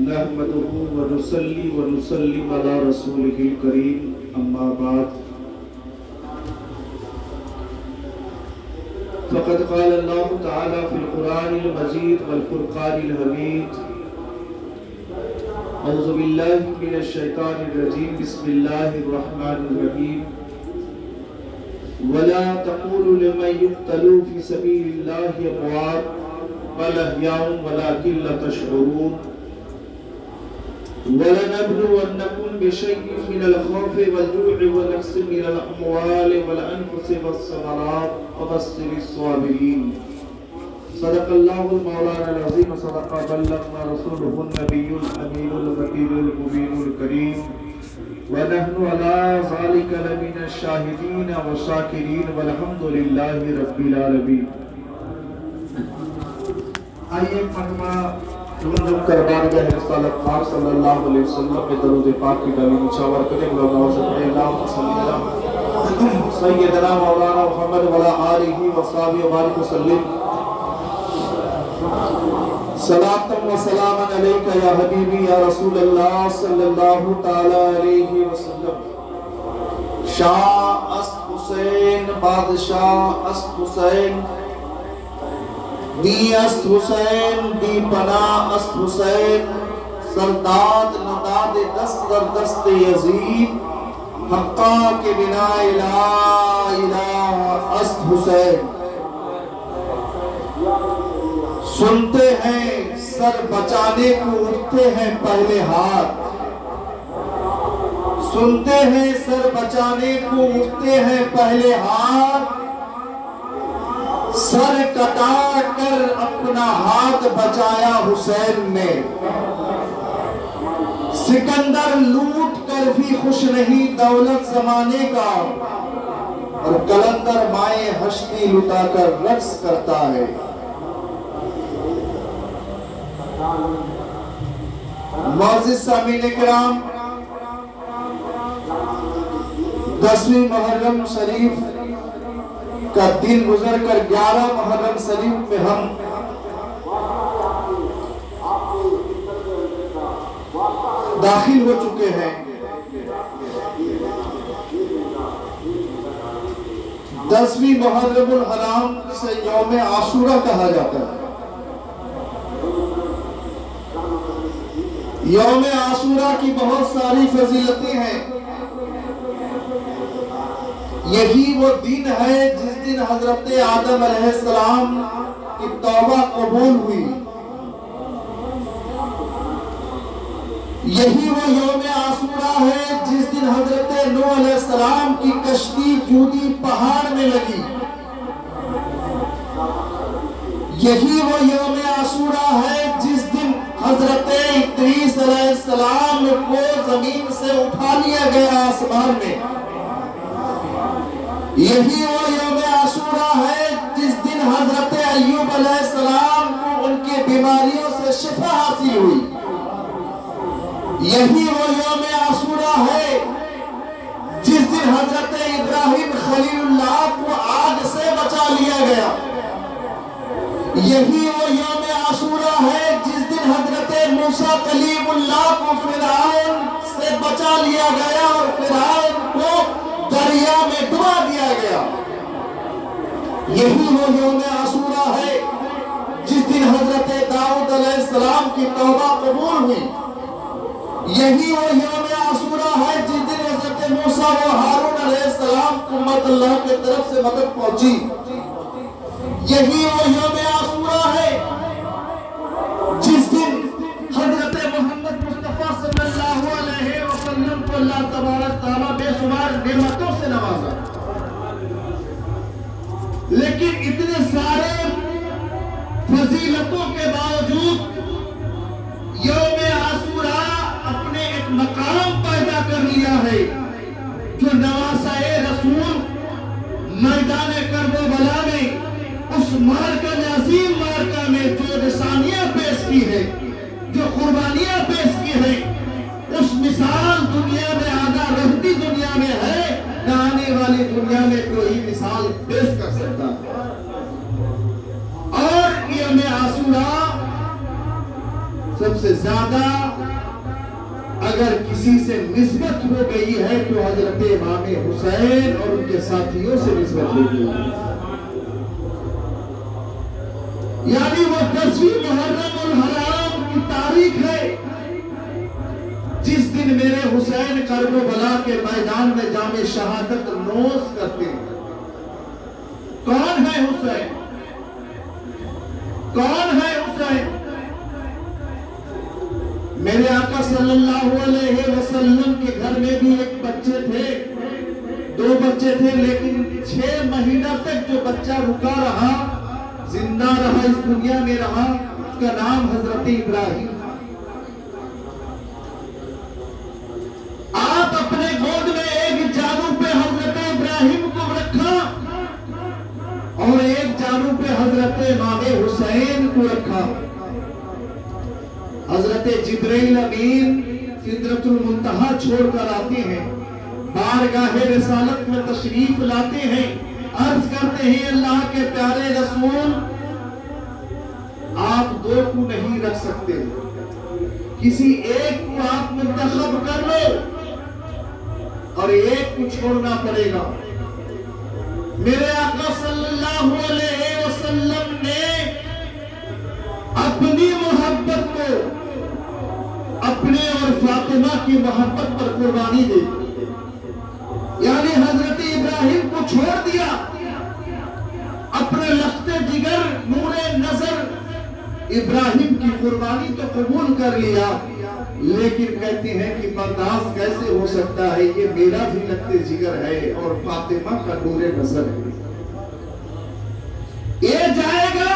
نحمده ونصلي ونسلم على رسوله الكريم أما بعد فقد قال الله تعالى في القرآن المجيد والفرقان الحميد أعوذ بالله من الشيطان الرجيم بسم الله الرحمن الرحيم ولا تقولوا لمن يقتل في سبيل الله أموات بل أحياء ولكن لا تشعرون ولنبلونكم بشيء من الخوف والجوع ونقص من الأموال والأنفس والثمرات وبشر الصابرين صدق الله المولانا العظيم صدق بلغنا رسوله النبي الأمين المكين المبين الكريم ونحن على ذلك لمن الشاهدين والشاكرين والحمد لله رب العالمين. آئیے مرحبا جھوم کر بارگاہ رسالت پاک صلی اللہ علیہ وسلم میں درود پاک کی ڈالی نچھاور کریں. لوگ آواز پڑھیں اللہم صلی اللہ سیدنا مولانا محمد وعلی آلہ وصحبہ وبارک وسلم. صلاۃ و سلام علیک یا حبیبی یا رسول اللہ صلی اللہ تعالی علیہ وسلم. شاہ است حسین بادشاہ است حسین دی است حسین دی پناہ است حسین سرداد نداد دست در دست یزید حقا کے بنا لا الہ است حسین. سنتے ہیں سر بچانے کو اٹھتے ہیں پہلے ہاتھ. سنتے ہیں سر بچانے کو اٹھتے ہیں پہلے ہاتھ. سر کٹا کر اپنا ہاتھ بچایا حسین نے. سکندر لوٹ کر بھی خوش نہیں دولت زمانے کا اور کلندر مائے ہشتی لٹا کر رقص کرتا ہے. معزز سامعین کرام، 10ویں محرم شریف کا دن گزر کر 11 محرم شریف میں ہم داخل ہو چکے ہیں. 10ویں محرم الحرام سے یوم عاشورہ کہا جاتا ہے. یوم عاشورہ کی بہت ساری فضیلتیں ہیں. یہی وہ دن ہے جس دن حضرت آدم علیہ السلام کی توبہ قبول ہوئی. یہی وہ یوم عاشورہ ہے جس دن حضرت نوح علیہ السلام کی کشتی جودی پہاڑ میں لگی. یہی وہ یوم عاشورہ ہے جس دن حضرت ادریس علیہ السلام کو زمین سے اٹھا لیا گیا آسمان میں. یہی وہ یوم عاشورہ ہے جس دن حضرت ایوب علیہ السلام کو ان کی بیماریوں سے شفا حاصل ہوئی. یہی وہ یوم عاشورہ ہے جس دن حضرت ابراہیم خلیل اللہ کو آگ سے بچا لیا گیا. یہی وہ یوم عاشورہ ہے جس دن حضرت موسیٰ کلیم اللہ کو فرعون سے بچا لیا گیا اور فرعون کو دریا میں ڈبا دیا گیا. یہی وہ یوم عاشورہ ہے جس دن حضرت داؤد علیہ السلام کی توبہ قبول ہوئی. یہی وہ یوم عاشورہ ہے جس دن حضرت موسیٰ و ہارون علیہ السلام کو امت اللہ کی طرف سے مدد پہنچی. یہی وہ یوم عاشورہ ہے جس دن حضرت محمد مصطفیٰ صلی اللہ علیہ وسلم کو اللہ تبارک تعالیٰ بے شمار نعمتوں سے نوازا. لیکن اتنے سارے فضیلتوں کے باوجود یوم عاشورہ اپنے ایک مقام پیدا کر لیا ہے جو نواسۂ رسول میدان کربلا میں اس مارکہ عظیم مارکہ میں جو نشانیاں پیش کی ہے، جو قربانیاں پیش کی ہے، اس مثال دنیا میں آگاہ رہتی دنیا میں ہے نہ آنے والی دنیا میں کوئی مثال پیش کر سکتا ہے. اور یوم عاشورہ سب سے زیادہ زیادہ اگر کسی سے نسبت ہو گئی ہے تو حضرت امام حسین اور ان کے ساتھیوں سے نسبت ہو گئی ہے. یعنی وہ 10ویں محرم الحرام کی تاریخ ہے جس دن میرے حسین کرب و بلا کے میدان میں جام شہادت نوش کرتے ہیں. کون ہے حسین؟ کون ہے حسین؟ میرے آقا صلی اللہ علیہ وسلم کے گھر میں بھی ایک بچے تھے، 2 بچے تھے، لیکن 6 مہینہ تک جو بچہ رکا رہا، زندہ رہا، اس دنیا میں رہا، اس کا نام حضرت ابراہیم. آپ اپنے گود میں ایک جانب پہ حضرت ابراہیم کو رکھا اور ایک جانب پہ حضرت امام حسین کو رکھا. حضرت جبرائیل امین سدرۃ المنتہا چھوڑ کر آتے ہیں، بارگاہ رسالت میں تشریف لاتے ہیں، عرض کرتے ہیں اللہ کے پیارے رسول آپ 2 کو نہیں رکھ سکتے، کسی ایک کو آپ منتخب کر لو اور ایک کو چھوڑنا پڑے گا. میرے آقا صلی اللہ علیہ وسلم نے اپنی محبت کو اپنے اور فاطمہ کی محبت پر قربانی دے، یعنی حضرت ابراہیم کو چھوڑ دیا، اپنے لخت جگر نور نظر ابراہیم کی قربانی تو قبول کر لیا، لیکن کہتے ہیں کہ برداشت کیسے ہو سکتا ہے، یہ میرا بھی لخت جگر ہے اور فاطمہ کا نور نظر ہے، یہ جائے گا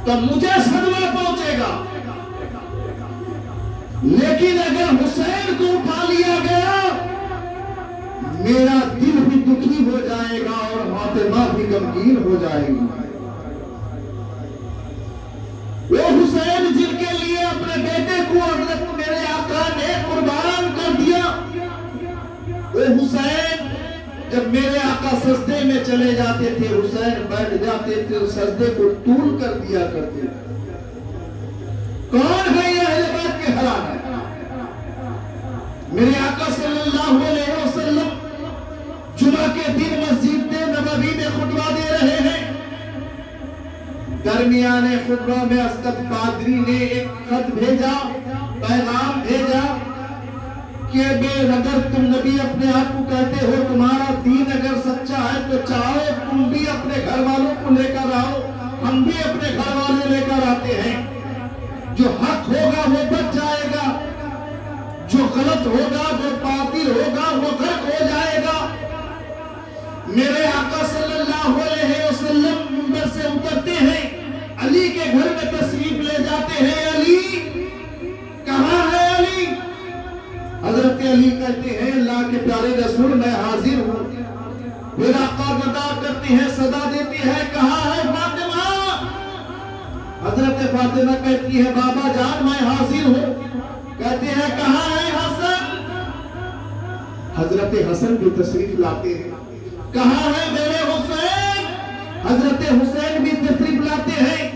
تو مجھے صدمہ پہنچے گا، لیکن اگر حسین کو اٹھا لیا گیا میرا دل بھی دکھی ہو جائے گا اور فاطمہ بھی غمگین ہو جائے گی. وہ حسین جن کے لیے اپنے بیٹے کو حضرت میرے آقا نے قربان کر دیا، وہ حسین جب میرے آقا سجدے میں چلے جاتے تھے حسین بیٹھ جاتے تھے، سجدے کو طول کر دیا کرتے تھے. کون ہے یہ اہل بیت کے حرام ہے؟ میرے آقا صلی اللہ علیہ وسلم جمعہ کے دن مسجد نبوی میں خطبہ دے رہے ہیں، درمیان خطبہ میں اسقط قادری نے ایک خط بھیجا، پیغام بھیجا کہ اگر تم نبی اپنے آپ کو کہتے ہو تمہارا دین اگر سچا ہے تو چاہو تم بھی اپنے گھر والوں کو لے کر آؤ، ہم بھی اپنے گھر والے لے کر آتے ہیں، جو حق ہوگا وہ بچ جائے گا، جو غلط ہوگا جو باطل ہوگا وہ غرق ہو جائے گا. میرے آقا صلی اللہ علیہ وسلم منبر سے اترتے ہیں، علی کے گھر میں تشریف لے جاتے ہیں. علی کہاں ہے؟ علی حضرت علی کہتے ہیں اللہ کے پیارے رسول میں حاضر ہوں. پھر آقا ادا کرتے ہیں، صدا دیتی ہے کہاں ہے فاطمہ؟ حضرت فاطمہ کہتی ہے بابا جان میں حاضر ہوں. کہتے ہیں کہاں ہے حسن؟ حضرت حسن بھی تشریف لاتے ہیں. کہاں ہے میرے حسین؟ حضرت حسین بھی تشریف لاتے ہیں.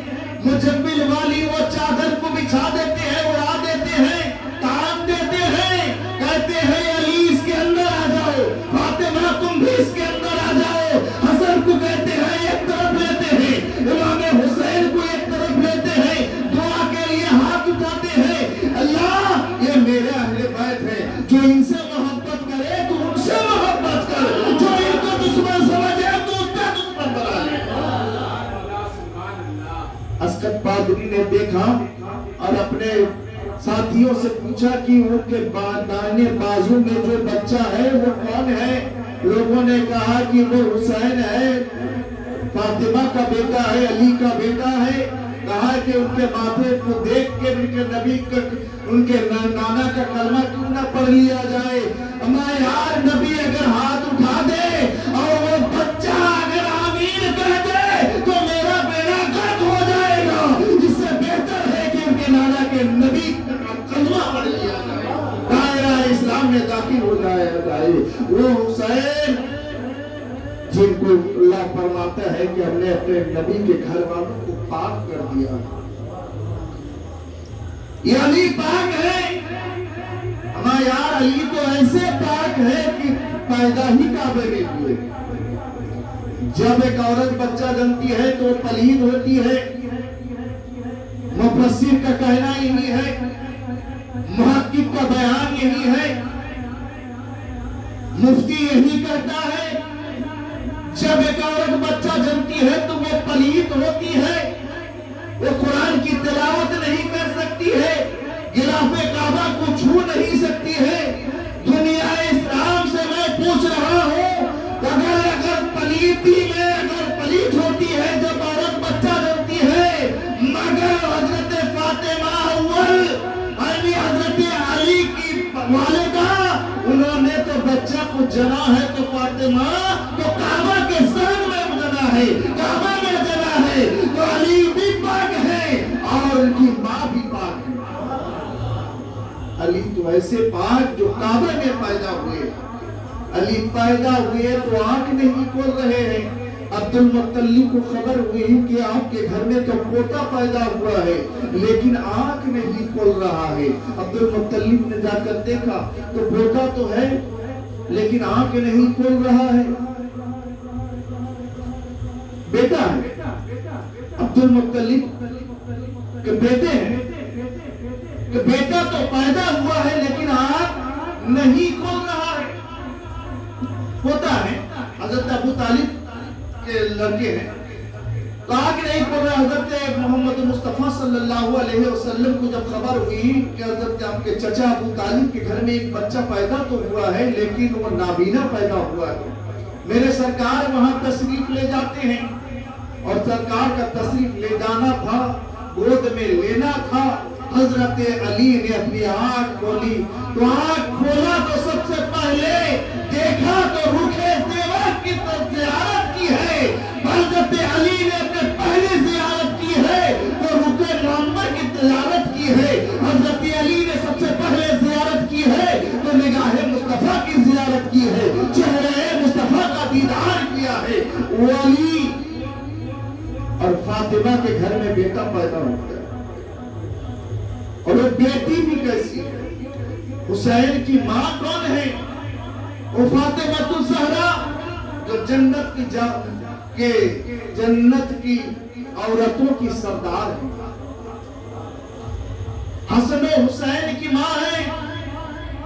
مجمل والی وہ چادر کو بچھا دیتے ہیں، اڑا دیتے ہیں، تعام دیتے ہیں، کہتے ہیں علی اس کے اندر آ جاؤ، فاطمہ تم بھی اس کے اندر آ جاؤ. حسن کو کہتے ہیں ایک طرف لیتے ہیں، امام حسین کو ایک طرف لیتے ہیں، دعا کے لیے ہاتھ اٹھاتے ہیں. اللہ یہ میرے اہل بیت ہیں، جو ان سے محبت کرے تو ان سے محبت کر، جو ان کو دشمن سمجھے تو اس کا دشمن بنا لے. اسقط پادری نے دیکھا اور اپنے ساتھیوں سے پوچھا کہ ان کے دائیں بازو میں جو بچہ ہے وہ کون ہے؟ لوگوں نے کہا کہ وہ حسین ہے، فاطمہ کا بیٹا ہے، علی کا بیٹا ہے. کہا کہ ان کے ماتھے کو دیکھ کے ان کے نبی کا ان کے نانا کا کلمہ کیوں نہ پڑھ لیا جائے. اما یار نبی اگر ہاتھ اٹھا دے اور وہ بچہ اگر آمین کہہ دے تو میرا بیڑا غرق ہو جائے گا. اس سے بہتر ہے کہ ان کے نانا کے نبی کا کلمہ پڑھ لیا جائے، دائرہ اسلام میں داخل ہو جائے. وہ حسین جن کو اللہ فرماتا ہے کہ ہم نے اپنے نبی کے گھر والوں کو پاک کر دیا. یہ علی پاک ہے، ہمارا یار علی تو ایسے پاک ہے کہ پیدا ہی کعبے میں ہوئے۔ جب ایک عورت بچہ جنتی ہے تو پلید ہوتی ہے، مفسر کا کہنا یہی ہے، محقق کا بیان یہی ہے، مفتی یہی کہتا ہے، جب ایک عورت بچہ جنتی ہے تو وہ پلید ہوتی ہے، وہ قرآن کی تلاوت نہیں کر سکتی ہے، غلاف کعبہ کو چھو نہیں سکتی ہے۔ دنیا اسلام سے میں پوچھ رہا ہوں، اگر پلیتی میں اگر پلیت ہوتی ہے جب عورت بچہ جنتی ہے، مگر حضرت فاطمہ اول یعنی حضرت علی کی والدہ، انہوں نے تو بچہ کو جنا ہے تو فاطمہ تو کعبہ کے سر میں جنا ہے، کعبہ میں جنا ہے، تو علی بھی پاک ہے اور ان کی ماں بھی پاک ہے۔ علی تو ایسے پاک جو کعبہ میں پیدا ہوئے، علی پیدا ہوئے تو آنکھ نہیں کھول رہے ہیں۔ عبد المطلب کو خبر ہوئی کہ آپ کے گھر میں تو پوتا پیدا ہوا ہے لیکن آنکھ نہیں کھول رہا ہے۔ عبد المطلب نے جا کر دیکھا تو پوتا تو ہے لیکن آنکھ نہیں کھول رہا ہے، بیٹا ہے۔ عبد المطلب کہ بیٹے ہیں کہ بیٹا تو پیدا ہوا ہے لیکن آنکھ نہیں کھول رہا ہے، ہوتا ہے۔ حضرت ابو طالب کے لڑکے ہیں تو آنکھ نہیں کھول رہا۔ حضرت محمد مصطفیٰ صلی اللہ علیہ وسلم کو جب خبر ہوئی کہ حضرت آپ کے چچا ابو طالب کے گھر میں ایک بچہ پیدا تو ہوا ہے لیکن وہ نابینا پیدا ہوا ہے، میرے سرکار وہاں تشریف لے جاتے ہیں اور سرکار کا تشریف لے جانا تھا، گود میں لینا تھا۔ حضرت علی نے اپنی آنکھ کھولی تو آنکھ کھولا تو سب سے پہلے دیکھا تو رکھے زیور کی زیارت کی ہے۔ حضرت علی نے اپنے پہلے زیارت کی ہے تو رکے محمد کی زیارت کی ہے۔ حضرت علی نے سب سے پہلے زیارت کی ہے تو نگاہ مصطفیٰ کی زیارت کی ہے، چہرے مصطفیٰ کا دیدار کیا ہے۔ وہ علی اور فاطمہ کے گھر میں بیٹا پیدا ہوتا ہے اور وہ بیٹی بھی کیسی ہے؟ حسین کی ماں کون ہے؟ وہ فاطمہ الزہرا جو جنت کی عورتوں کی سردار ہے، حسن و حسین کی ماں ہے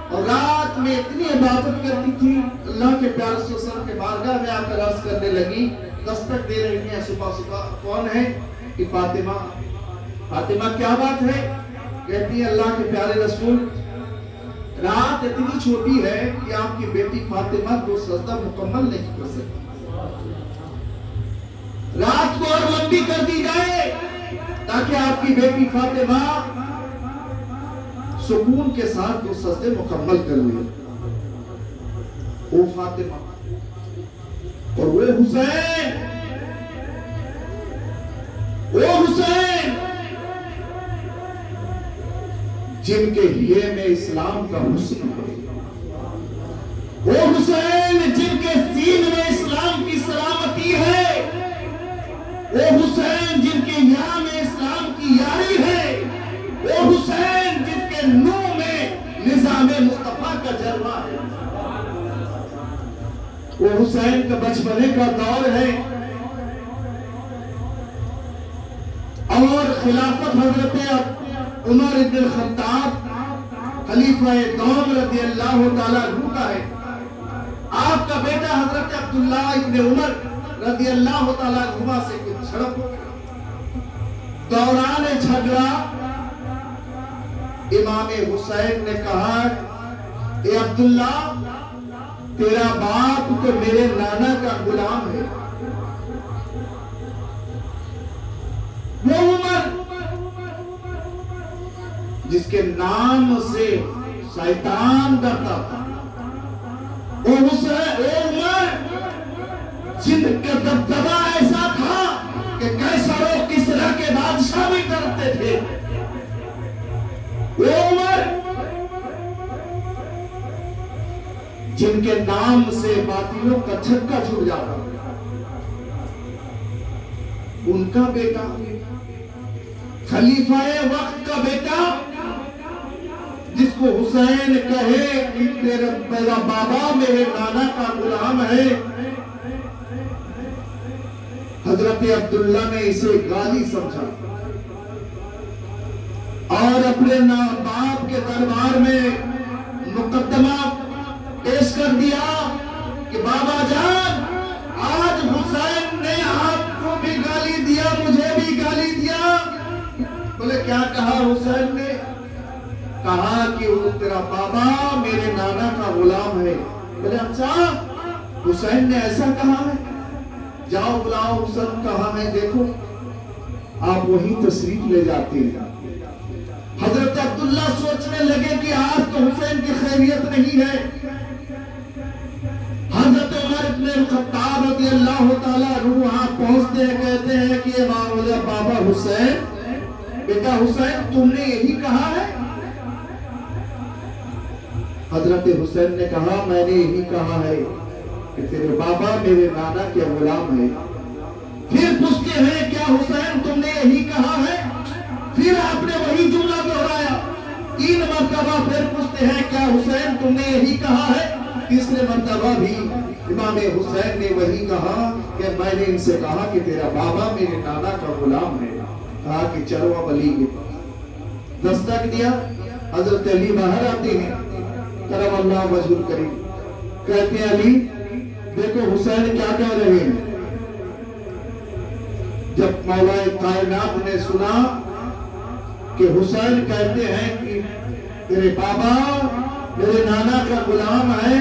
اور رات میں اتنی عبادت کرتی تھی، اللہ کے پیارے صلی اللہ علیہ وسلم کے بارگاہ میں آ کر عرض کرنے لگی، دستک دے رہی ہیں صبح صبح، کون ہے؟ کہ فاطمہ۔ فاطمہ کیا بات ہے؟ کہتی ہے اللہ کے پیارے رسول، رات اتنی چھوٹی ہے کہ آپ کی بیٹی فاطمہ کو سجدہ مکمل نہیں کر سکتی، رات کو اور لمبی کر دی جائے تاکہ آپ کی بیٹی فاطمہ سکون کے ساتھ وہ سجدے مکمل کر لے۔ وہ فاطمہ اور وہ حسین، وہ حسین جن کے لیے میں اسلام کا حسن ہے، وہ حسین جن کے سین میں اسلام کی سلامتی ہے، وہ حسین جن کے یہاں میں اسلام کی یاری ہے، وہ حسین جن کے نور میں نظام مصطفیٰ کا جلوہ ہے، وہ حسین کا بچپنے کا دور ہے اور خلافت حضرت عمر بن الخطاب خلیفہ دوم رضی اللہ تعالیٰ عنہ کا ہے۔ آپ کا بیٹا حضرت عبداللہ ابن عمر رضی اللہ تعالیٰ عنہ سے کچھ جھڑپ، دوران جھگڑا امام حسین نے کہا، اے عبداللہ تیرا باپ تو میرے نانا کا غلام ہے۔ وہ عمر جس کے نام سے شیطان ڈرتا تھا، وہ عمر جن کا دبدبا ایسا تھا کہ کیسر و کسرا کے بادشاہ بھی ڈرتے تھے، وہ عمر جن کے نام سے باطلوں کا چھکا چھوٹ جاتا، ان کا بیٹا خلیفہ وقت کا بیٹا کو حسین کہے کہ میرا بابا میرے نانا کا غلام ہے، حضرت عبداللہ نے اسے گالی سمجھا اور اپنے باپ کے دربار میں مقدمہ پیش کر دیا کہ بابا جان، آج حسین نے آپ کو بھی گالی دیا، مجھے بھی گالی دیا۔ بولے کیا کہا حسین نے؟ کہا کہ وہ تیرا بابا میرے نانا کا غلام ہے۔ بولے اچھا، حسین نے ایسا کہا ہے؟ جاؤ بلاؤ حسین کہاں ہے دیکھو۔ آپ وہی تشریف لے جاتے ہیں۔ حضرت عبداللہ سوچنے لگے کہ آج تو حسین کی خیریت نہیں ہے۔ حضرت عمر بن الخطاب رضی اللہ تعالیٰ عنہ وہاں پہنچتے ہیں، کہتے ہیں کہ یہ بابا حسین، بیٹا حسین تم نے یہی کہا ہے؟ حضرت حسین نے کہا میں نے یہی کہا ہے کہ تیرے بابا میرے نانا کے غلام ہے۔ پھر پوچھتے ہیں کیا حسین تم نے یہی کہا ہے؟ پھر آپ نے وہی جملہ دہرایا۔ 3 مرتبہ پھر پوچھتے ہیں کیا حسین تم نے یہی کہا ہے؟ تیسرے مرتبہ بھی امام حسین نے وہی کہا کہ میں نے ان سے کہا کہ تیرا بابا میرے نانا کا غلام ہے۔ کہا کہ چلو اب علی کے پاس۔ دستک دیا، حضرت علی باہر آتے ہیں، کرم اللہ وجہ کریم، کہتے ہیں علی دیکھو حسین کیا کہہ رہے ہیں۔ جب مولا کائنات نے سنا کہ حسین کہتے ہیں کہ تیرے بابا میرے نانا کا غلام ہے،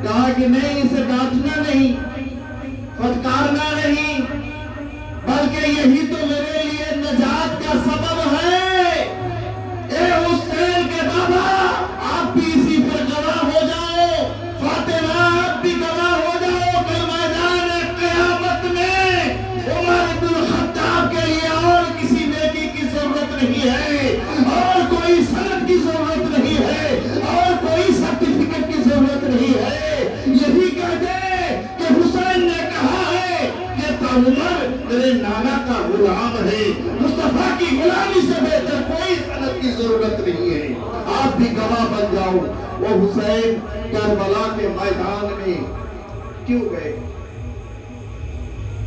کہا کہ نہیں، اسے ڈانٹنا نہیں، پھٹکارنا نہیں، بلکہ یہی تو میرے لیے نجات کا سبب ہے۔ اے حسین کے بابا آپ بھی اسی پر گواہ ہو جاؤ، فاطمہ آپ بھی گواہ ہو جاؤ کہ میدان قیامت میں عمر بن الخطاب کے لیے اور کسی نیکی کی ضرورت نہیں ہے، اور کوئی سند کی ضرورت نہیں ہے، اور کوئی سرٹیفکیٹ کی ضرورت نہیں ہے۔ یہی کہہ دے کہ حسین نے کہا ہے کہ عمر میرے نانا کا غلام ہے، مصطفیٰ کی غلامی سے بہتر کوئی سند کی ضرورت نہیں ہے، آپ بھی گواہ بن جاؤ۔ وہ حسین کربلا کے میدان میں کیوں گئے؟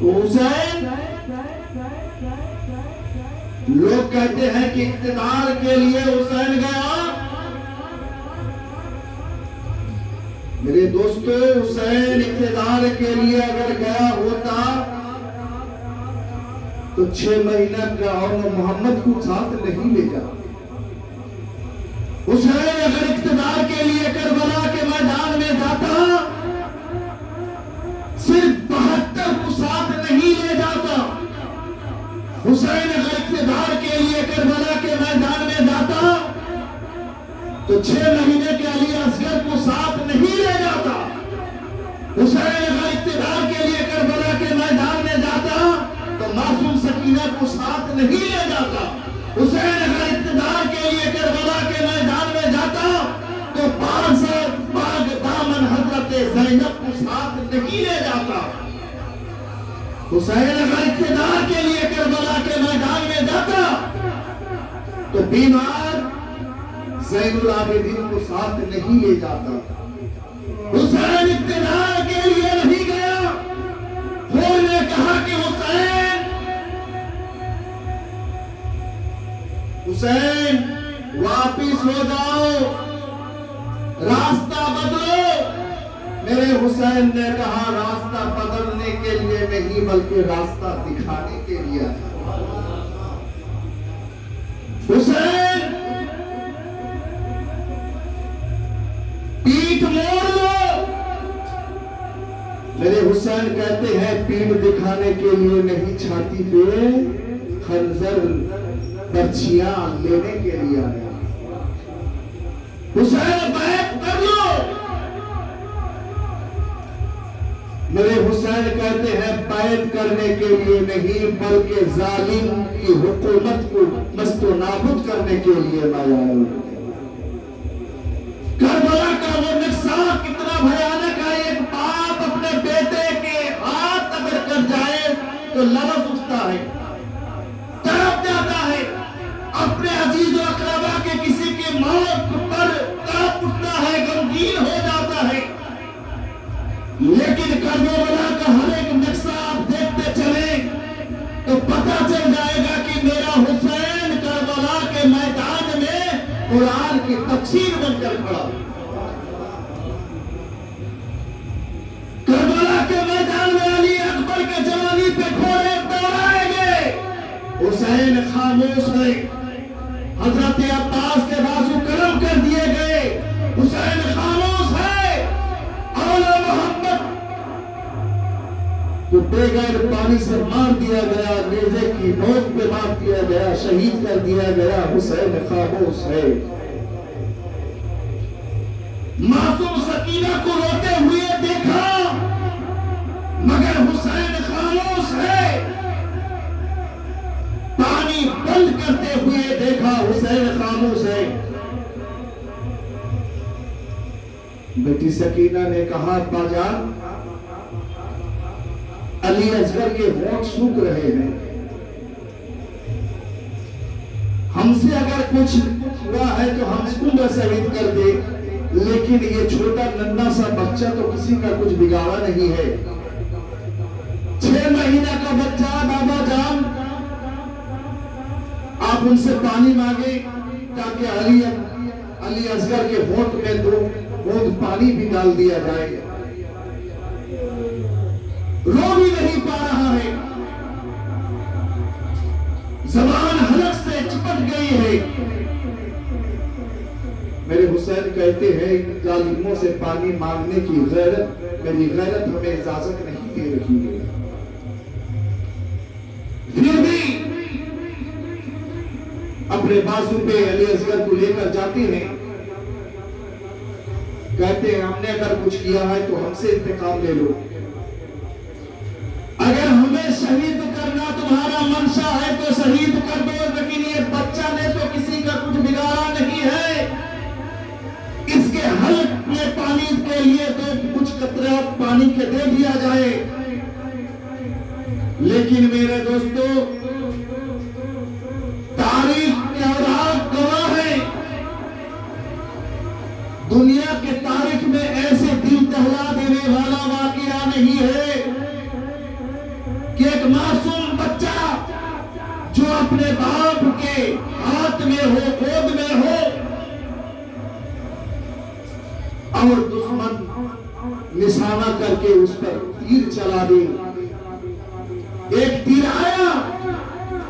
حسین لوگ کہتے ہیں کہ اقتدار کے لیے حسین گیا۔ میرے دوستو، حسین اقتدار کے لیے اگر گیا ہوتا تو 6 مہینہ کا اور محمد کو ساتھ نہیں لے جاتا۔ حسین اگر اقتدار کے لیے کربلا کے میدان میں جاتا، صرف 72 کو ساتھ نہیں لے جاتا۔ حسین اگر اقتدار کے لیے کربلا کے میدان میں جاتا تو 6 مہینے کے علی اصغر کو ساتھ نہیں لے جاتا۔ حسین اگر اقتدار کے لیے کربلا کے میدان میں جاتا تو معصوم سکینہ کو ساتھ نہیں لے جاتا۔ حسین اگر اقتدار کے لیے کربلا کے میدان میں جاتا تو پاک دامن حضرت زینب کو ساتھ نہیں لے جاتا۔ حسین اگر اقتدار کے لیے کربلا کے میدان میں جاتا تو بیمار زین العابدین کو ساتھ نہیں لے جاتا۔ حسین اقتدار کے لیے نہیں گیا۔ پھر نے کہا کہ حسین واپس ہو جاؤ، راستہ بدلو۔ میرے حسین نے کہا راستہ بدلنے کے لیے نہیں بلکہ راستہ دکھانے کے لیے۔ حسین پیٹھ موڑ لو۔ میرے حسین کہتے ہیں پیٹھ دکھانے کے لیے نہیں، چھاتی پہ خنجر برچیاں لینے کے لیے آیا۔ حسین بیعت کر لو۔ میرے حسین کہتے ہیں بیعت کرنے کے لیے نہیں بلکہ ظالم کی حکومت کو مست و نابود کرنے کے لیے میں آیا ہوں۔ کربلا کا وہ نقصہ کتنا بھیانک ہے۔ ایک باپ اپنے بیٹے کے ہاتھ اگر کر جائے تو لرز اٹھتا ہے، تڑپ جاتا ہے۔ اپنے عزیز و اقربا کے کسی کی موت پر میدان میں قرآن کی تفسیر بن کر کھڑا. کربلا کے میدان میں علی اکبر کے جوانی پہ گھوڑے دوڑائے گئے. حسین خاموش ہے. حضرت عباس کے بازو قلم کر دیے گئے. حسین خاموش ہے. اولا محمد کو بغیر پانی سے مار دیا گیا, نیزے کی نوک پہ مار دیا گیا, شہید کر دیا گیا. حسین خاموش ہے. معصوم سکینہ کو روتے ہوئے دیکھا مگر حسین خاموش ہے. پانی بند کرتے ہوئے دیکھا, حسین خاموش ہے. بیٹی سکینہ نے کہا ابا جان علی اصغر کے ہونٹ سوکھ رہے ہیں, ہم سے اگر کچھ ہوا ہے تو ہم اس کو شہید کر دے, لیکن یہ چھوٹا ننھا سا بچہ تو کسی کا کچھ بگاڑا نہیں ہے. 6 مہینہ کا بچہ. بابا جان آپ ان سے پانی مانگے تاکہ علی اصغر کے ہونٹ میں 2 بوند پانی بھی ڈال دیا جائے. رو بھی نہیں پا رہا ہے, زبان حلق سے چپٹ گئی ہے. میرے حسین کہتے ہیں ظالموں سے پانی مانگنے کی غیرت, میری غیرت ہمیں اجازت نہیں دے رہی ہے. پھر بھی اپنے بازو پہ علی اصغر کو لے کر جاتے ہیں. کہتے ہیں ہم نے اگر کچھ کیا ہے تو ہم سے انتقام لے لو. اگر ہمیں شہید کرنا تمہارا منشا ہے تو شہید کر دو, لیکن یہ بچہ نے تو کسی کا کچھ بگاڑا نہیں ہے. اس کے حلق میں پانی کے لیے تو کچھ قطرہ پانی کے دے دیا جائے. لیکن میرے دوستو تاریخ کے اوراق گواہ ہے, دنیا کے تاریخ میں ایسے دل دہلا دینے والا واقعہ نہیں ہے کہ ایک معصوم بچہ جو اپنے باپ کے ہاتھ میں ہو, گود میں ہو, اور دشمن نشانہ کر کے اس پر تیر چلا دے. ایک تیر آیا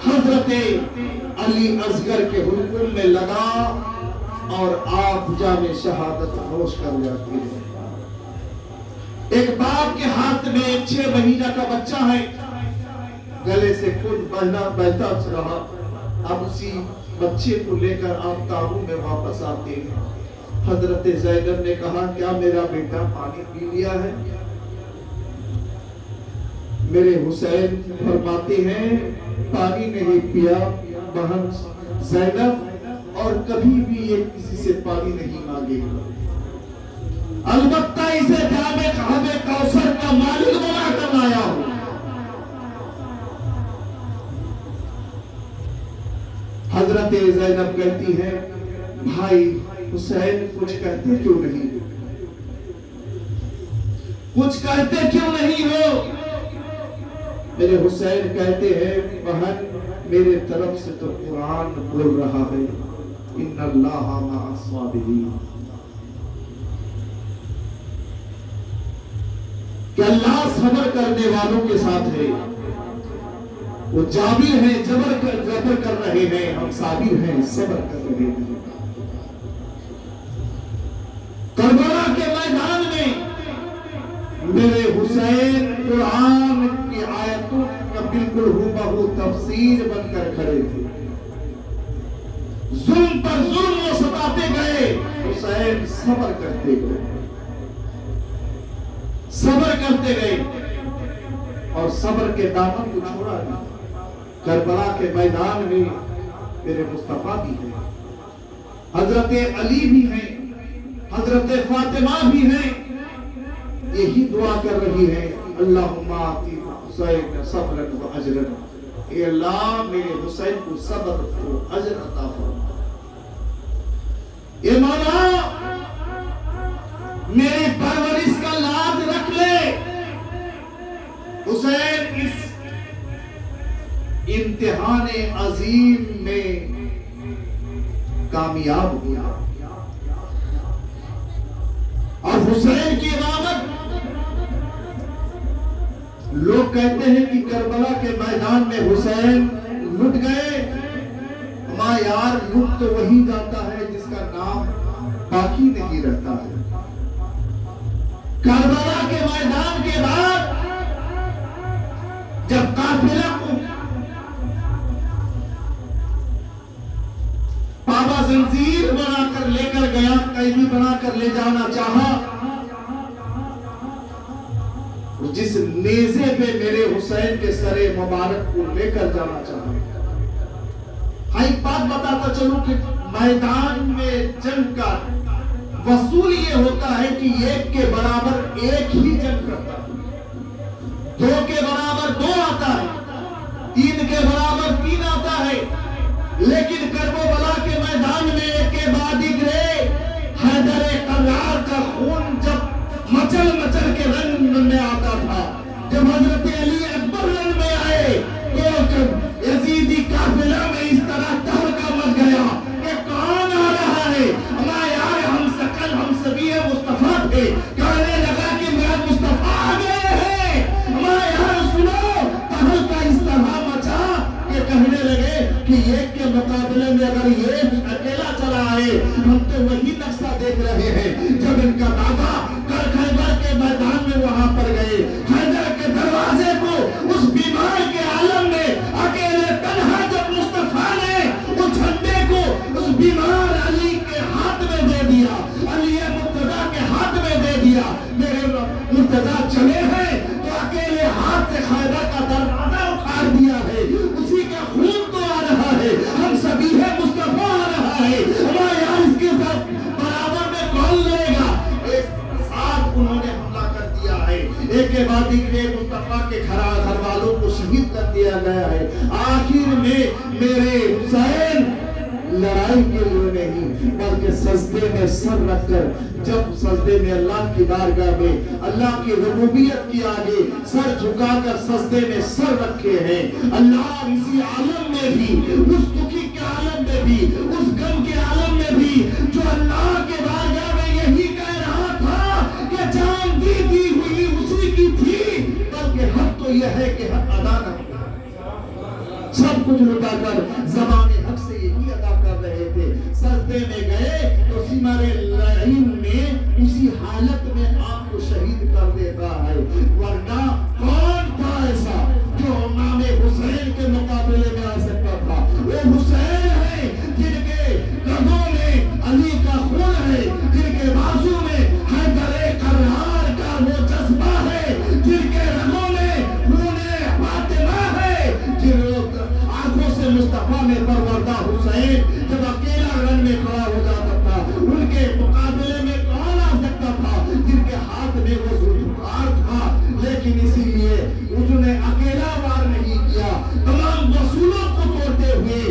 حضرت علی اصغر کے حلقوم میں لگا اور آپ جام شہادت نوش کر جاتی ہے. ایک باپ کے ہاتھ میں 6 مہینہ کا بچہ ہے, گلے سے خون بہتا رہا. اب اسی بچے کو لے کر آپ تابو میں واپس آتے ہیں. حضرت زینب نے کہا کیا میرا بیٹا پانی پی لیا ہے؟ میرے حسین فرماتے ہیں پانی نہیں پیا بہن زینب, اور کبھی بھی یہ کسی سے پانی نہیں مانگے گا. البتہ اسے جامع حوض کوثر کا مالک بنا کر لایا ہوں. حضرت زینب کہتی ہے بھائی حسین کچھ کہتے کیوں نہیں, کچھ کہتے کیوں نہیں ہو؟ میرے حسین کہتے ہیں بہن میرے طرف سے تو قرآن بول رہا ہے ان اللہ مع الصابرین, کہ اللہ صبر کرنے والوں کے ساتھ ہے. وہ جابر ہیں, جبر کر رہے ہیں, ہم صابر ہیں, صبر کر رہے ہیں. کربلا کے میدان میں میرے حسین قرآن کی آیتوں کا بالکل ہو تفسیر بن کر کھڑے تھے. ظلم پر ظلم وہ ستاتے گئے, حسین صبر کرتے گئے, صبر کرتے گئے, اور صبر کے دامن کو چھوڑا نہیں. کربلا کے میدان میں میرے مصطفیٰ بھی ہیں, حضرت علی بھی ہیں, حضرت فاطمہ بھی ہیں. یہی دعا کر رہی ہے اللہم آتی حسین صبرا و اجرا, اے اللہ میرے حسین کو صبر و اجر عطا فرما. اے مولا میری پرورش کا لاج رکھ لے. حسین اس امتحان عظیم میں کامیاب ہوا. اور حسین کی امامت، لوگ کہتے ہیں کہ کربلا کے میدان میں حسین لٹ گئے. ماں یار، لٹ تو وہی جاتا ہے جس کا نام باقی نہیں رہتا ہے. کربلا کے میدان کے بعد جب قافلہ کو بابا زنجیر بنا کر لے کر گیا، قیدی بنا کر لے جانا چاہا، جس نیزے پہ میرے حسین کے سر مبارک کو لے کر جانا چاہا. ایک بات بتاتا چلوں کہ میدان میں جنگ کا وصول یہ ہوتا ہے کہ ایک کے برابر ایک ہی جنگ کرتا ہے، دو کے برابر دو آتا ہے، تین کے برابر تین آتا ہے. لیکن کربلا کے میدان میں ایک کے بعد ایک حیدر کرار کا خون جب مچل مچل کے رن میں آتا تھا، جب حضرت علی اکبر رن میں آئے تو یزیدی قافلہ میں اس طرح تہلکہ مچ گیا کہ کون آ رہا ہے. ہمارے یار ہم سکل ہم سبھی مصطفیٰ تھے، کہنے لگا کہ میرا مصطفیٰ آ گئے ہیں. ہمارے یار سنو، تہلکہ اس طرح مچا کہ کہنے لگے کہ ایک کے مقابلے میں اگر یہ اکیلا چلا آئے ہم تو وہی نقشہ دیکھ رہے ہیں. جب ان کا دادا خیبر کے میدان میں وہاں پر گئے، خیبر کے دروازے کو اس بیمار کے عالم میں اکیلے تنہا جب مصطفیٰ نے اس جھنڈے کو اس بیمار علی کے ہاتھ میں دے دیا، علی مرتضیٰ کے ہاتھ میں دے دیا. میرے مرتضیٰ چلے ہیں تو اکیلے ہاتھ سے خیبر کا دروازہ اکھاڑ دیا ہے، اسی کا خون تو آ رہا ہے، ہم سبھی ہے مصطفیٰ آ رہا ہے. ہمارے یہاں اس کے ساتھ برابر میں کون لے گا؟ انہوں نے حملہ کر دیا ہے. ایک کے بعد ایک مصطفیٰ کے گھر والوں کو شہید کر دیا گیا ہے. آخر میں میرے حسین لڑائی کے لیے نہیں بلکہ سجدے میں سر رکھ کر، جب سجدے میں اللہ کی بارگاہ میں اللہ کی ربوبیت کی آگے سر جھکا کر سجدے میں سر رکھے ہیں. اللہ اسی عالم میں بھی، اس دکھی کے عالم میں بھی، اس غم کے عالم میں بھی، جو اللہ کے بارگاہ میں یہی کہہ رہا تھا کہ جان دی ہوئی اسی کی تھی، بلکہ حق تو یہ ہے کہ حق ادا نہ ہو. سب کچھ لٹا کر زبان حق سے یہی ادا کر رہے تھے. سجدے میں گئے تو سمر لعین میں اسی حالت میں آپ کو شہید کر دیتا ہے. ورنہ کون تھا ایسا جو امام حسین کے مقابلے میں آ سکتا تھا؟ وہ حسین ہے جن کے رگوں میں علی کا خون ہے، جن کے بازو میں حیدر کرار کا وہ جذبہ ہے، جن کے رگوں میں خون فاطمہ ہے، جن آنکھوں سے مصطفیٰ میں پروردہ حسین جب اکیلا رن میں کھڑا ہو جاتا تھا، ان کے مقابلے میں کون آ سکتا تھا؟ جن کے ہاتھ میں وہ ذوالفقار تھا. لیکن اسی لیے اس نے اکیلا وار نہیں کیا، تمام رسولوں کو توڑتے ہوئے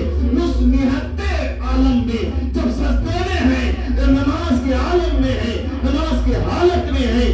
اس نہتے عالم میں جب سجدے میں ہے، نماز کے عالم میں ہے، نماز کے حالت میں ہے،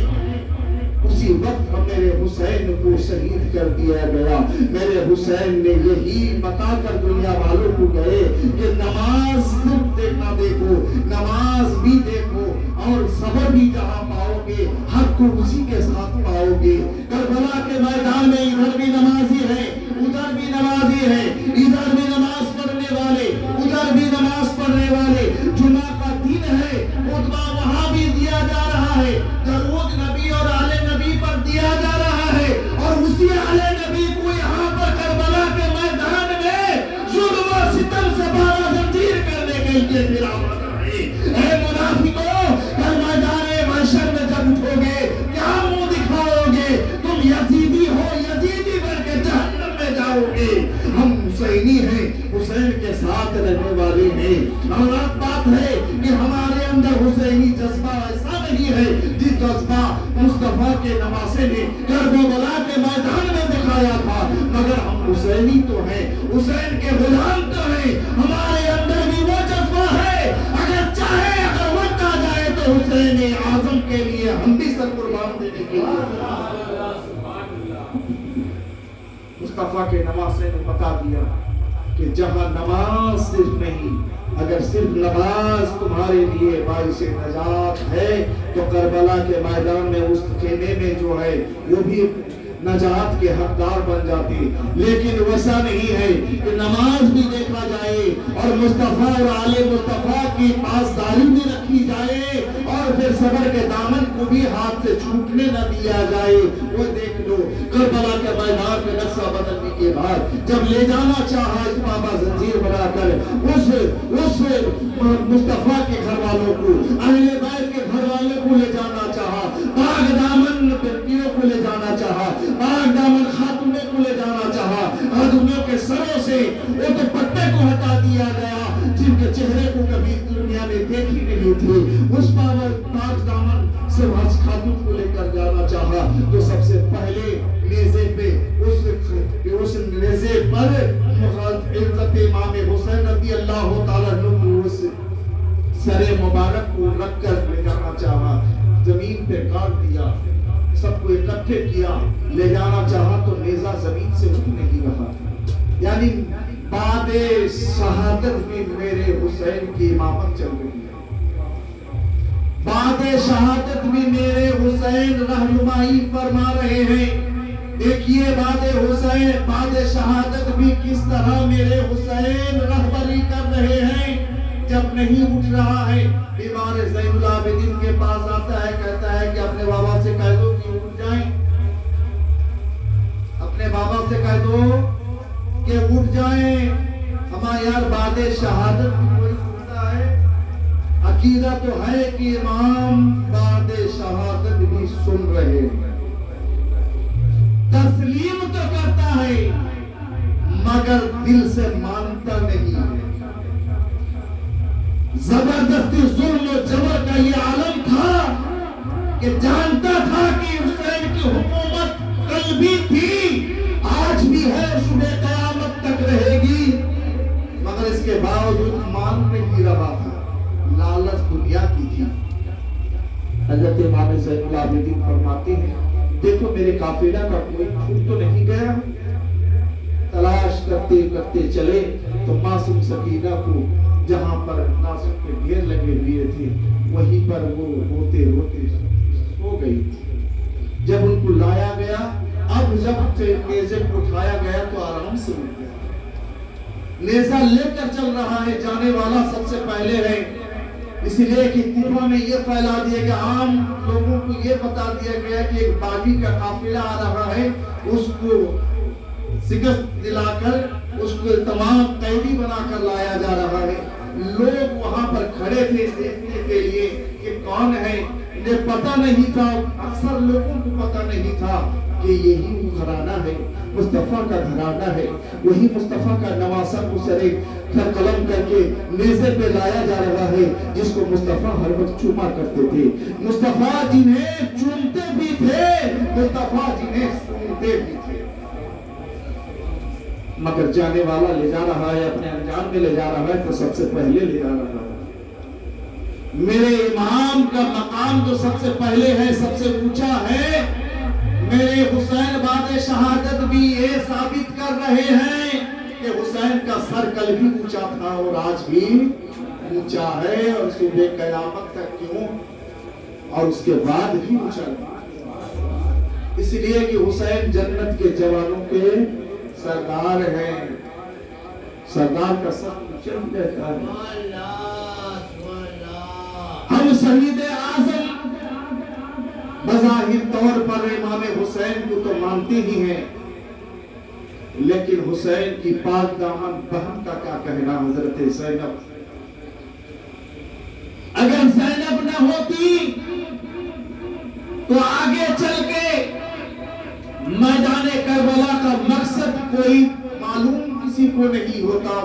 اسی وقت میرے حسین کو شہید کر دیا گیا. میرے حسین نے یہی بتا کر دنیا والوں کو کہے کہ نماز صرف دیکھنا دیکھو، نماز بھی دیکھو اور صبر بھی جہاں پاؤ گے حق کو اسی کے ساتھ پاؤ گے. کربلا کے میدان میں ادھر بھی نمازی ہے، ادھر بھی نمازی ہے، ادھر بھی نماز پڑھنے والے، ادھر بھی نماز پڑھنے والے. جمعہ کا دن ہے، خطبہ وہاں بھی دیا جا رہا ہے، درود نبی اور آل نبی پر دیا جا رہا ہے، اور اسی آل نبی کو یہاں پر کربلا کے میدان میں ظلم و ستم سے بارہ زنجیر کرنے کے لیے پھرا پڑا ہے. اے منافقوں، کل میدان محشر میں جب اٹھو گے کیا منہ دکھاؤ گے؟ تم یزیدی ہو، یزیدی بن کے جہنم میں جاؤ گے. ہم حسینی ہیں، حسین کے ساتھ رہنے والے ہیں. اور اب بات ہے کہ ہمارے اندر حسینی جذبہ ایسا نہیں ہے جس جذبہ مصطفیٰ کے نواسے نے کربلا کے میدان میں دکھایا تھا، مگر ہم حسینی تو ہیں، حسین کے غلام تو ہیں. ہمارے اندر بھی وہ جذبہ ہے، اگر چاہے اگر وقت آ جائے تو حسین اعظم کے لیے ہم بھی سر قربان دینے کے لیے. مصطفیٰ کے نواسے نے بتا دیا کہ جہاں نماز صرف نہیں، اگر صرف نماز تمہارے لیے باعث نجات ہے تو کربلا کے میدان میں اس خیمے میں جو ہے وہ بھی نجات کے حقدار بن جاتے، لیکن ویسا نہیں ہے کہ نماز بھی دیکھا جائے اور مصطفیٰ اور آل مصطفیٰ کی پاسداری بھی رکھی جائے اور پھر صبر کے دامن کو بھی ہاتھ سے چھوٹنے نہ دیا جائے۔ وہ دیکھ لو کربلا کے میدان میں نقشہ بدلنے کے بعد جب لے جانا چاہا اس بابا زنجیر بنا کر اس مصطفیٰ کے گھر والوں کو، اہل بیت کے گھر والوں کو لے جانا چاہا، پاک دامن بیٹیوں کو لے جانا چاہا، پاک دامن خاتونوں کو لے جانا چاہا، آدمیوں کے سروں سے وہ دوپٹے کو ہٹا دیا گیا جن کے چہرے کو کبھی دنیا میں دیکھی نہیں تھی، اس پاک دامن سے خاتون کو لے کر جانا چاہا تو سب سے پہلے نیزے پہ اس نیزے پر حضرت امام حسین رضی اللہ تعالیٰ عنہ اس سر مبارک کو رکھ کر لے جانا چاہا، زمین پہ کاٹ دیا، سب کو اکٹھے کیا، لے جانا چاہا تو نیزہ زمین سے اٹھ نہیں رہا، یعنی بعد شہادت میں میرے حسین کی امامت چل رہی ہے، بعد شہادت میں میرے حسین رہنمائی فرما رہے ہیں۔ دیکھیے بعد شہادت بھی کس طرح میرے حسین رہبری کر رہے ہیں، جب نہیں اٹھ رہا ہے بیمار زین العابدین کے پاس آتا ہے، کہتا ہے کہ اپنے بابا سے کہہ دو کہ اٹھ جائیں، اپنے بابا سے کہہ دو کہ اٹھ جائیں، ہمارا یار بعد شہادت بھی کوئی سنتا ہے، عقیدہ تو ہے کہ امام بعد شہادت بھی سن رہے ہیں، تسلیم تو کرتا ہے مگر دل سے مانتا نہیں ہے۔ زبردستی ظلم و جبر کا یہ عالم تھا کہ جانتا تھا کہ حسین کی حکومت کل بھی تھی، آج بھی ہے، صبح قیامت تک رہے گی، مگر اس کے باوجود مان نہیں رہا تھا، لالچ دنیا کی تھی۔ حضرت امام زین العابدین فرماتے ہیں دیکھو میرے قافلہ کا کوئی چھوٹ تو نہیں گیا، تلاش کرتے کرتے چلے تو معصوم سکینہ کو جہاں پر ناصر کے ڈھیر لگے ہوئے تھے وہیں پر وہ روتے روتے سو گئی تھی۔ جب ان کو لایا گیا، اب جب نیزے کو اٹھایا گیا تو آرام سے اٹھ گیا، نیزہ لے کر چل رہا ہے، جانے والا سب سے پہلے ہے، اس لیے کہ اتباع میں یہ پھیلا دیا کہ عام لوگوں کو یہ بتا دیا گیا کہ ایک باغی کا قافلہ آ رہا ہے، اس کو شکست دلا کر اس کو تمام قیدی بنا کر لایا جا رہا ہے۔ لوگ وہاں پر کھڑے تھے دیکھنے کے لیے کہ کون ہے، انہیں پتہ نہیں تھا، اکثر لوگوں کو پتہ نہیں تھا کہ یہی وہ گھرانہ ہے، مصطفیٰ کا گھرانہ ہے، وہی مصطفیٰ کا نواسہ کو سرے قلم کر کے نیزے پہ لایا جا رہا ہے، جس کو مصطفیٰ ہر وقت چوما کرتے تھے، مصطفیٰ جنہیں چومتے بھی تھے، مصطفیٰ جنہیں سنتے بھی تھے، مگر جانے والا لے جا رہا ہے، اپنے انجام میں لے جا رہا ہے تو سب سے پہلے لے جا رہا ہے۔ میرے امام کا مقام جو سب سے پہلے ہے، سب سے اونچا ہے، میرے حسین بعد شہادت بھی یہ ثابت کر رہے ہیں کہ حسین کا سر کل بھی اونچا تھا اور آج بھی اونچا ہے، اور صبح قیامت تک کیوں اور اس کے بعد بھی اونچا ہے، اس لیے کہ حسین جنت کے جوانوں کے سردار ہیں، سردار کا سر اونچا رہتا ہے۔ ہم شہید اعظم بظاہر طور پر امام حسین کو تو مانتے ہی ہیں، لیکن حسین کی پاک دامن بہن کا کیا کہنا؟ حضرت زینب، اگر زینب نہ ہوتی تو آگے چل کے میدان کربلا کا مقصد کوئی معلوم کسی کو نہیں ہوتا۔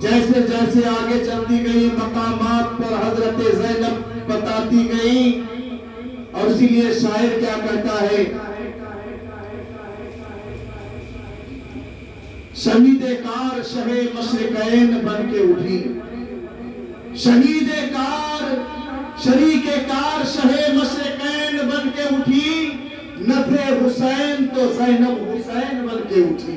جیسے جیسے آگے چلتی گئی مقامات پر حضرت زینب بتاتی گئی، اور اسی لیے شاعر کیا کہتا ہے، شہید کار شہ مشرقین بن کے اٹھی، شہید کار شریک کار شہ مشرقین بن کے اٹھی، نہ تھے حسین تو زینب حسین بن کے اٹھی،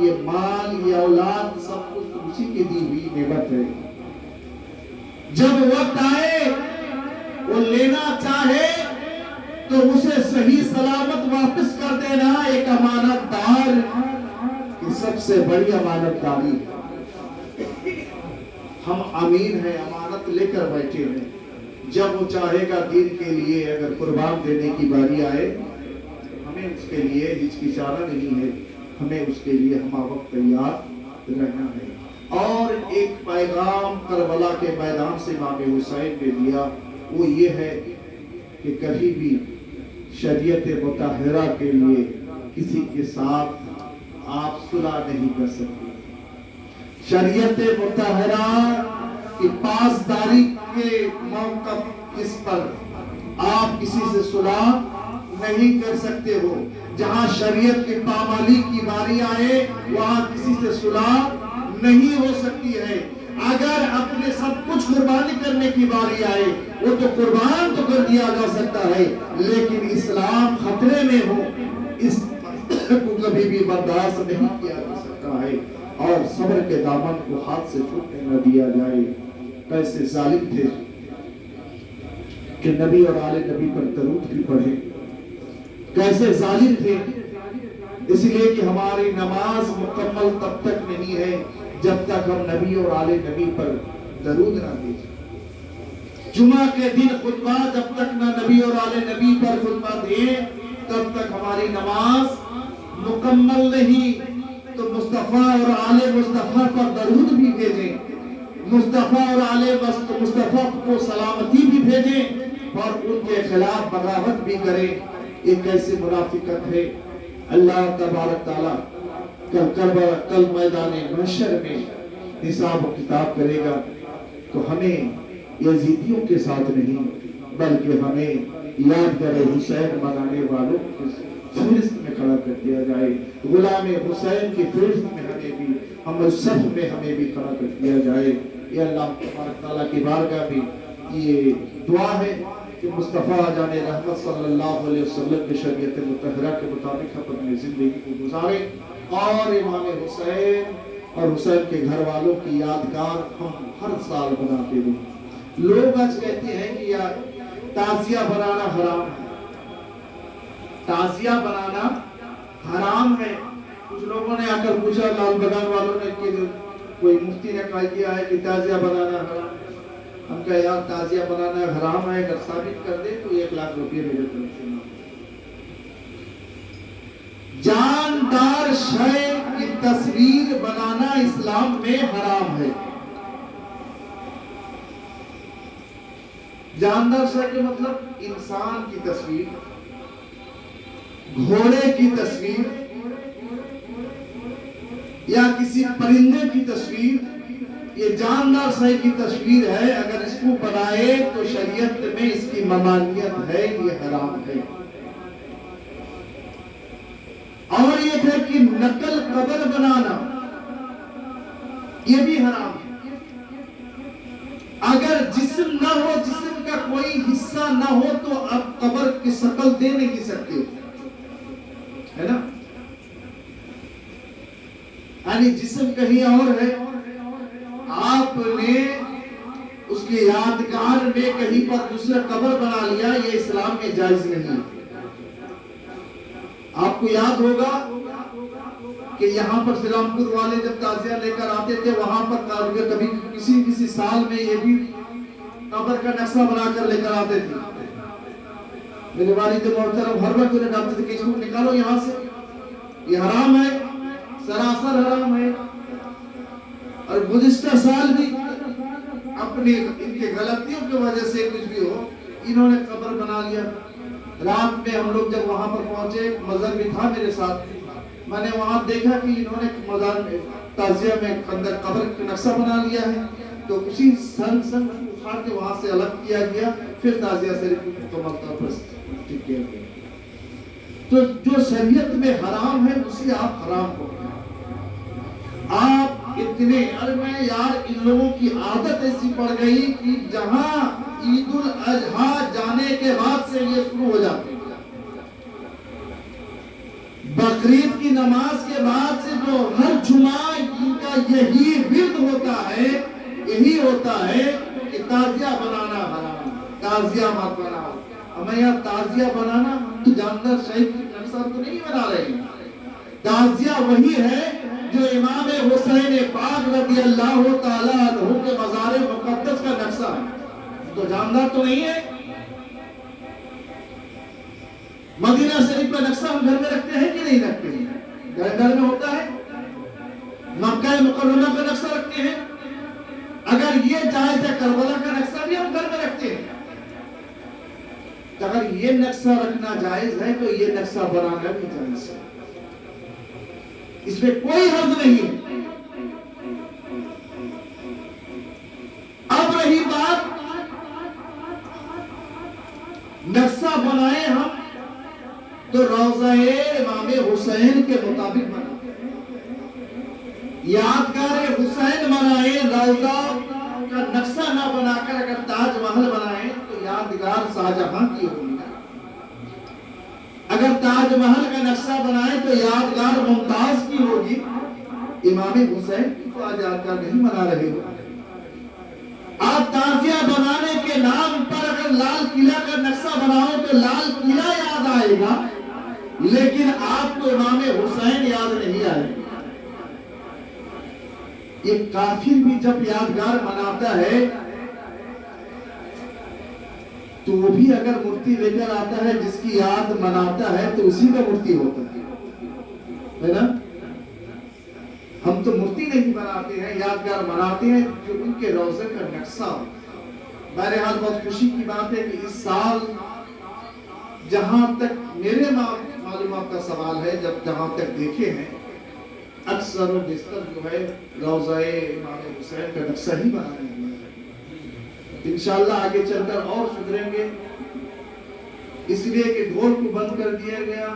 یہ مال، یہ اولاد، سب کچھ اسی کی دی ہوئی نعمت ہے۔ جب وقت آئے وہ لینا چاہے تو اسے صحیح سلامت واپس کر دینا ایک امانت دار کی سب سے بڑی امانت داری۔ ہم امین ہیں، امانت لے کر بیٹھے ہیں، جب وہ چاہے گا دین کے لیے اگر قربان دینے کی باری آئے، ہمیں اس کے لیے ہچکچانا نہیں ہے، ہمیں اس کے لیے ہمہ وقت تیار رہنا ہے۔ اور ایک پیغام کربلا کے میدان سے امام حسین نے دیا، وہ یہ ہے کہ کبھی بھی شریعت مطہرہ کے لیے کسی کے ساتھ آپ صلح نہیں کر سکتے۔ شریعت مطہرہ کی پاسداری کے موقف اس پر آپ کسی سے صلح نہیں کر سکتے ہو۔ جہاں شریعت کی پامالی کی باری آئے وہاں کسی سے صلح نہیں ہو سکتی ہے۔ اگر اپنے سب کچھ قربانی کرنے کی باری آئے وہ تو قربان تو کر دیا جا سکتا ہے، لیکن اسلام خطرے میں ہو اس کو کبھی بھی برداشت نہیں کیا جا سکتا ہے، اور صبر کے دامن کو ہاتھ سے چھوٹنے نہ دیا جائے۔ کیسے ظالم تھے کہ نبی اور آل نبی پر درود بھی پڑھے، کیسے ظالم تھے، اس لیے کہ ہماری نماز مکمل تب تک نہیں ہے جب تک ہم نبی اور آل نبی پر درود نہ بھیجیں۔ جمعہ کے دن خطبہ جب تک نہ نبی اور آل نبی پر خطبہ دیں تب تک ہماری نماز مکمل نہیں۔ تو مصطفیٰ اور آل مصطفیٰ پر درود بھی بھیجیں، مصطفیٰ اور آل مصطفیٰ کو سلامتی بھی بھیجیں، اور ان کے خلاف بغاوت بھی کریں۔ یہ کیسے منافقت ہے۔ اللہ تبارک تعالیٰ کل میدان محشر میں حساب و کتاب کرے گا تو ہمیں یزیدیوں کے ساتھ نہیں بلکہ ہمیں یادگار حسین بنانے والوں کی فہرست میں کھڑا کر دیا جائے، غلام حسین کی فہرست میں ہمیں بھی، ہم صف میں ہمیں بھی کھڑا کر دیا جائے۔ یہ اللہ تبارک تعالیٰ کی بارگاہ بھی یہ دعا ہے کہ مصطفیٰ جان رحمت صلی اللہ علیہ وسلم کی شریعت مطہرہ کے مطابق اپنی زندگی کو گزارے، اور امام حسین اور حسین کے گھر والوں کی یادگار ہم ہر سال بناتے ہیں۔ لوگ آج کہتے ہیں کہ یار تعزیہ بنانا حرام ہے، تعزیہ بنانا حرام ہے۔ کچھ لوگوں نے آ کر پوچھا لال بگان والوں نے کہ کوئی مفتی نے کہا کیا ہے کہ تعزیہ بنانا حرام۔ ہم کہا یار تعزیہ بنانا حرام ہے، اگر ثابت کر دے تو 1 لاکھ روپیہ میرے طرف سے۔ جاندار شے کی تصویر بنانا اسلام میں حرام ہے۔ جاندار شے کے مطلب انسان کی تصویر، گھوڑے کی تصویر یا کسی پرندے کی تصویر، یہ جاندار شے کی تصویر ہے۔ اگر اس کو بنائے تو شریعت میں اس کی ممانعت ہے، یہ حرام ہے۔ اور یہ ہے کہ نقل قبر بنانا یہ بھی حرام ہے۔ اگر جسم نہ ہو، جسم کا کوئی حصہ نہ ہو تو آپ قبر کی شکل دے نہیں سکتے، ہے نا؟ یعنی جسم کہیں اور ہے، آپ نے اس کے یادگار میں کہیں پر دوسرا قبر بنا لیا، یہ اسلام میں جائز نہیں۔ آپ کو یاد ہوگا کہ یہاں پر سلام پور والے جب تعزیہ لے کر آتے تھے وہاں پر کبھی کسی سال میں یہ بھی قبر کا نقشہ بنا کر لے کر آتے تھے۔ میرے والد محترم ہر وقت انہیں ڈالتے تھے کہ اس کو نکالو یہاں سے، یہ حرام ہے، سراسر حرام ہے۔ اور گزشتہ سال بھی اپنی ان کے غلطیوں کی وجہ سے کچھ بھی ہو انہوں نے قبر بنا لیا۔ رات میں ہم لوگ جب وہاں پر پہنچے، مزار بھی تھا میرے ساتھ، میں نے وہاں دیکھا کہ انہوں نے مزار میں تعزیہ میں اندر قبر کا نقشہ بنا لیا ہے، تو اسی سنگ اٹھا کے وہاں سے الگ کیا گیا، پھر تعزیہ شریف کو مکمل طور پر ٹھیک کیا گیا۔ تو جو شریعت میں حرام ہے اسی آپ حرام کو آپ اتنے، ارے میں یار ان لوگوں کی عادت ایسی پڑ گئی کہ جہاں عید الاضحیٰ جانے کے بعد سے یہ شروع ہو جاتے ہیں، بقرعید کی نماز کے بعد سے ہر جمعہ ان کا یہی ورد ہوتا ہے، یہی ہوتا ہے کہ تعزیہ بنانا حرام، تعزیہ مت بناؤ۔ ہمیں یہاں تعزیہ بنانا جاندار شہید کی نقصان تو نہیں بنا رہے ہیں، تعزیہ وہی ہے جو امام حسین پاک رضی اللہ تعالیٰ عنہ کے مزار مقدس کا نقشہ ہے، تو جاندار تو نہیں ہے۔ مدینہ شریف کا نقشہ ہم گھر میں رکھتے ہیں کہ نہیں رکھتے ہیں؟ گھر گھر میں ہوتا ہے۔ مکہ مکرمہ کا نقشہ رکھتے ہیں، اگر یہ جائز ہے کربلا کا نقشہ بھی ہم گھر میں رکھتے ہیں۔ اگر یہ نقشہ رکھنا جائز ہے تو یہ نقشہ بنانا بھی جائز ہے، اس میں کوئی حرج نہیں ہے۔ اب رہی بات نقشہ بنائے ہم تو روضہ امام حسین کے مطابق بنائے، یادگار حسین بنائے، روضہ کا نقشہ نہ بنا کر اگر تاج محل بنائے تو یادگار شاہجہاں کی ہوگی، اگر تاج محل کا نقشہ بنائے تو یادگار ممتاز کی ہوگی، امام حسین کی تو آج یادگار نہیں بنا رہے ہو۔ آپ تعزیہ بنانے کے نام پر اگر لال قلعہ کا نقشہ بناؤ تو لال قلعہ یاد آئے گا، لیکن آپ کو امام حسین یاد نہیں آئے گا۔ یہ کافر بھی جب یادگار مناتا ہے تو وہ بھی اگر مورتی لے کر آتا ہے جس کی یاد مناتا ہے تو اسی کا مورتی ہوتا ہے نا۔ ہم تو مورتی نہیں بناتے ہیں، یادگار مناتے ہیں جو ان کے روضے کا نقشہ ہو۔ بہرحال بہت خوشی کی بات ہے کہ اس سال جہاں تک میرے معلومات کا سوال ہے، جہاں تک دیکھے ہیں اکثر و بیشتر جو ہے روضہ امام حسین کا نقشہ ہی بنانے ہیں۔ انشاءاللہ آگے چل کر اور سدھریں گے، اس لیے کہ ڈھول کو بند کر دیا گیا،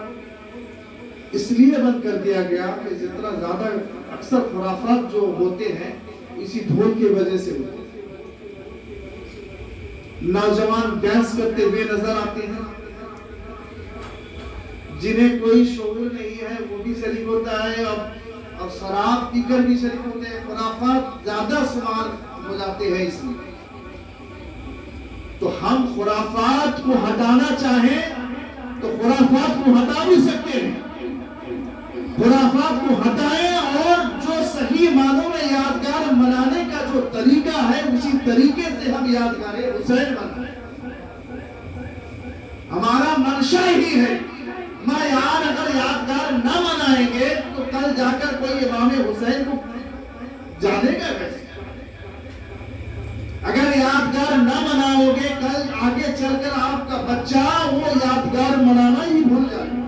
اس لیے بند کر دیا گیا کہ جتنا زیادہ اکثر خرافات جو ہوتے ہیں اسی ڈھول کی وجہ سے ہوتے ہیں۔ نوجوان ڈانس کرتے ہوئے نظر آتے ہیں، جنہیں کوئی شعور نہیں ہے وہ بھی شریک ہوتا ہے، اور شراب پی کر بھی شریک ہوتے ہیں، خرافات زیادہ شمار ہو جاتے ہیں۔ اس لیے تو ہم خرافات کو ہٹانا چاہیں تو خرافات کو ہٹا بھی سکتے ہیں، خرافات کو ہٹائیں اور جو صحیح معنوں میں یادگار منانے کا جو طریقہ ہے اسی طریقے سے ہم یادگار حسین منائیں۔ ہمارا منشا ہی ہے، میں یار اگر یادگار نہ منائیں گے تو کل جا کر کوئی امام حسین کو جانے گا کیسے؟ اگر یادگار نہ مناؤ گے کل آگے چل کر آپ کا بچہ وہ یادگار منانا ہی بھول جائے گا۔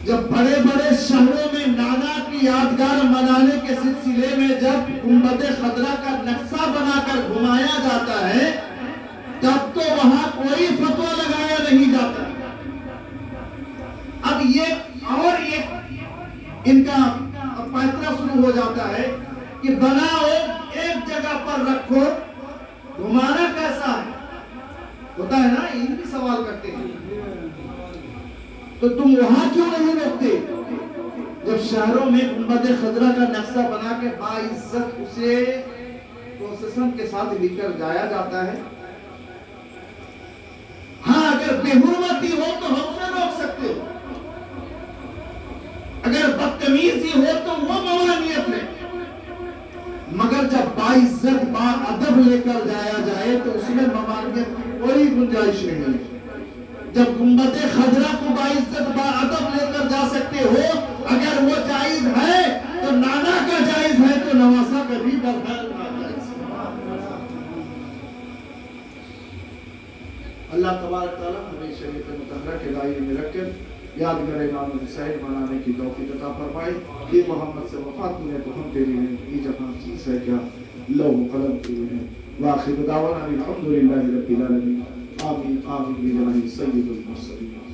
جب بڑے بڑے شہروں میں نانا کی یادگار منانے کے سلسلے میں جب گنبد خضرا کا نقشہ بنا کر گھمایا جاتا ہے تب تو وہاں کوئی فتویٰ لگایا نہیں جاتا۔ اب یہ ان کا پیترا شروع ہو جاتا ہے کہ بناؤ ایک جگہ پر رکھو، گھمانا کیسا ہے ہوتا ہے نا، یہ بھی سوال کرتے ہیں، تو تم وہاں کیوں نہیں رکھتے؟ جب شہروں میں گنبد خضرا کا نقشہ بنا کے باعزت اسے پروسیسن کے ساتھ لے کر جایا جاتا ہے۔ ہاں اگر بے حرمتی ہو تو ہم سے روک سکتے ہو، اگر بدتمیزی ہو تو وہ ممانعت ہے، مگر جب باعزت باادب لے کر جایا جائے تو اس میں ممانعت کی کوئی گنجائش نہیں ہے۔ جب گنبد خضرا کو باعزت باادب لے کر جا سکتے ہو، اگر وہ جائز ہے تو نانا کا جائز ہے تو نواسا کا بھی ناجائز ہے۔ اللہ تبارک تعالیٰ ہمیں شریعت مطہرہ کے دائرے میں رکھ کر یادگار امام حسین منانے کی توفیق عطا فرمائے۔ یہ محمد سے وفات ہوئے تو ہم تیری ہیں، یہ جہاں چیز ہے کیا لوح قلم کیے ہیں۔ وآخر دعوانا الحمدللہ رب العالمین، آمین آمین بجاہ سید المرسلین۔